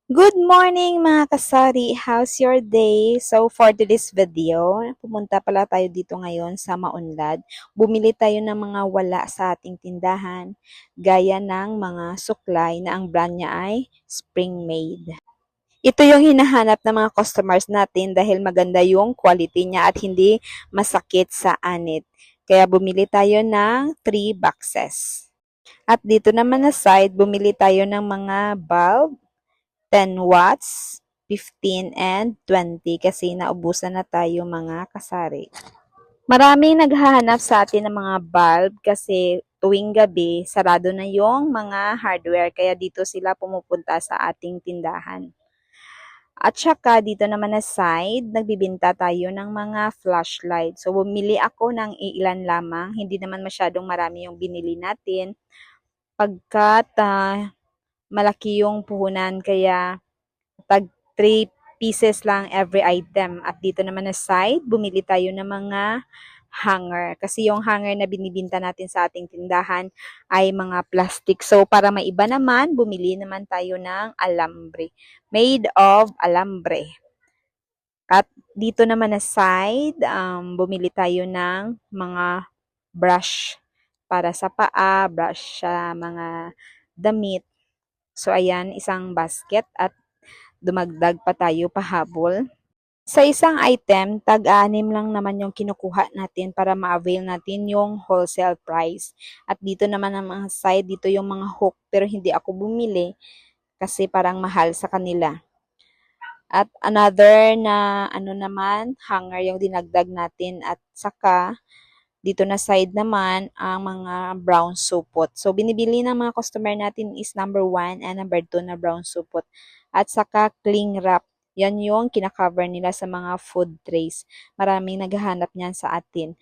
Good morning mga kasari! How's your day? So for today's video, pumunta pala tayo dito ngayon sa Maunlad. Bumili tayo ng mga wala sa ating tindahan, gaya ng mga suklay na ang brand niya ay Spring Made. Ito yung hinahanap ng mga customers natin dahil maganda yung quality niya at hindi masakit sa anit. Kaya bumili tayo ng 3 boxes. At dito naman na side, bumili tayo ng mga bulb 10 watts, 15 and 20 kasi naubusan na tayo mga kasari. Maraming naghahanap sa atin ng mga bulb kasi tuwing gabi sarado na yung mga hardware kaya dito sila pumupunta sa ating tindahan. At saka dito naman na side, nagbibinta tayo ng mga flashlight. So bumili ako ng ilan lamang, hindi naman masyadong marami yung binili natin pagkat malaki yung puhunan kaya tag 3 pieces lang every item. At dito naman na side, bumili tayo ng mga hanger. Kasi yung hanger na binibinta natin sa ating tindahan ay mga plastic. So, para maiba naman, bumili naman tayo ng alambre. Made of alambre. At dito naman na side, bumili tayo ng mga brush para sa paa, brush sa mga damit. So, ayan, isang basket at dumagdag pa tayo pahabol. Sa isang item, tag-anim lang naman yung kinukuha natin para ma-avail natin yung wholesale price. At dito naman ang mga side, dito yung mga hook pero hindi ako bumili kasi parang mahal sa kanila. At another na ano naman, hanger yung dinagdag natin at saka dito na side naman ang mga brown supot. So, binibili ng mga customer natin is number 1 and number 2 na brown supot. At saka cling wrap. Yan yung kinakover nila sa mga food trays. Maraming naghahanap niyan sa atin.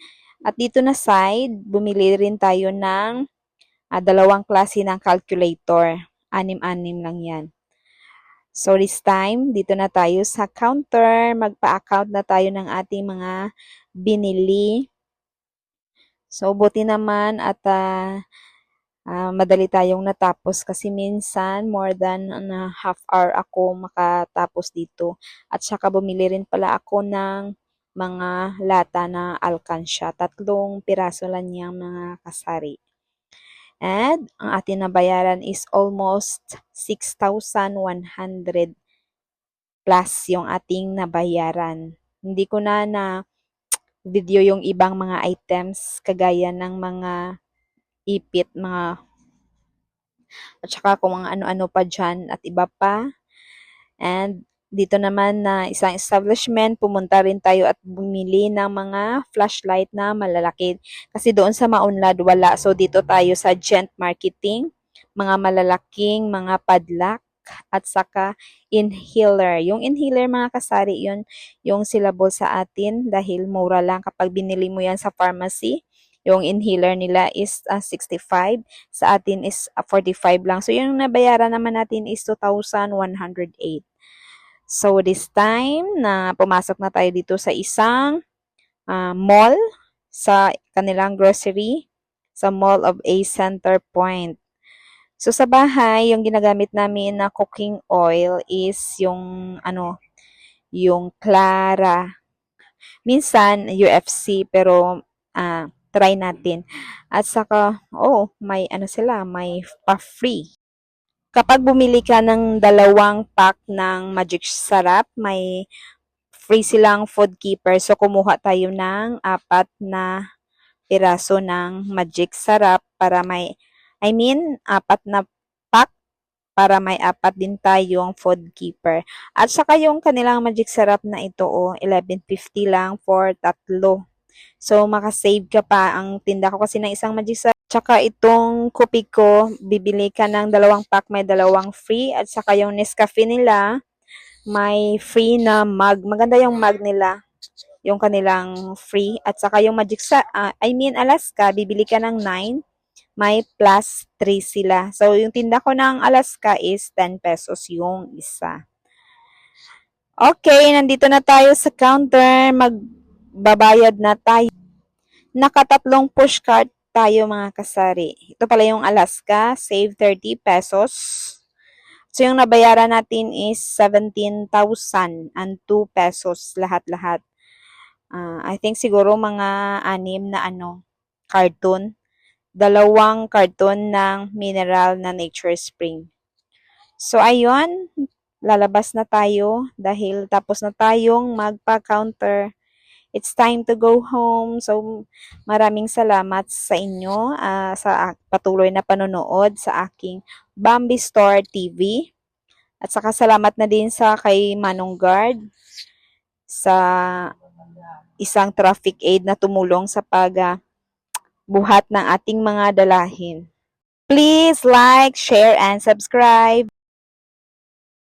At dito na side, bumili rin tayo ng dalawang klase ng calculator. Anim-anim lang yan. So, this time, dito na tayo sa counter. Magpa-account na tayo ng ating mga binili. So, buti naman at madali tayong natapos kasi minsan more than half hour ako makatapos dito. At saka bumili rin pala ako ng mga lata na alkansya. 3 piraso lang niyang mga kasari. And ang ating nabayaran is almost 6,100 plus yung ating nabayaran. Hindi ko na video yung ibang mga items kagaya ng mga ipit, mga at saka kung mga ano-ano pa dyan at iba pa. And dito naman na isang establishment, pumunta rin tayo at bumili ng mga flashlight na malalaki. Kasi doon sa Maunlad wala. So dito tayo sa Gent Marketing, mga malalaking mga padlock at saka inhaler. Yung inhaler mga kasari, yun yung syllable sa atin dahil mura lang kapag binili mo yan sa pharmacy. Yung inhaler nila is 65. Sa atin is 45 lang. So, yung nabayaran naman natin is 2,108. So, this time na pumasok na tayo dito sa isang mall sa kanilang grocery sa Mall of A Center Point. So, sa bahay, yung ginagamit namin na cooking oil is yung yung Clara. Minsan, UFC, pero try natin. At saka, may may pa-free. Kapag bumili ka ng 2 pack ng Magic Sarap, may free silang food keeper. So, kumuha tayo ng 4 na piraso ng Magic Sarap para 4 na pack para may 4 din tayong food keeper. At saka yung kanilang Magic Sarap na ito, 11.50 lang for 3. So, makasave ka pa. Ang tinda ko kasi ng isang Magic Sarap. Tsaka itong kopi ko, bibili ka ng 2 pack, may 2 free. At saka yung Nescafe nila, may free na mug. Maganda yung mug nila, yung kanilang free. At saka yung Alaska, bibili ka ng 9, may plus 3 sila. So, yung tinda ko ng Alaska is 10 pesos yung isa. Okay, nandito na tayo sa counter. Magbabayad na tayo. Nakatatlong pushcart tayo mga kasari. Ito pala yung Alaska, save 30 pesos. So, yung nabayaran natin is 17,002 pesos lahat-lahat. I think siguro mga 6 na carton. 2 carton ng mineral na Nature Spring. So, ayun, lalabas na tayo dahil tapos na tayong magpa-counter. It's time to go home. So, maraming salamat sa inyo sa patuloy na panonood sa aking Bambi Store TV. At saka salamat na din sa kay Manong Guard sa isang traffic aid na tumulong sa buhat ng ating mga dalahin. Please like, share, and subscribe.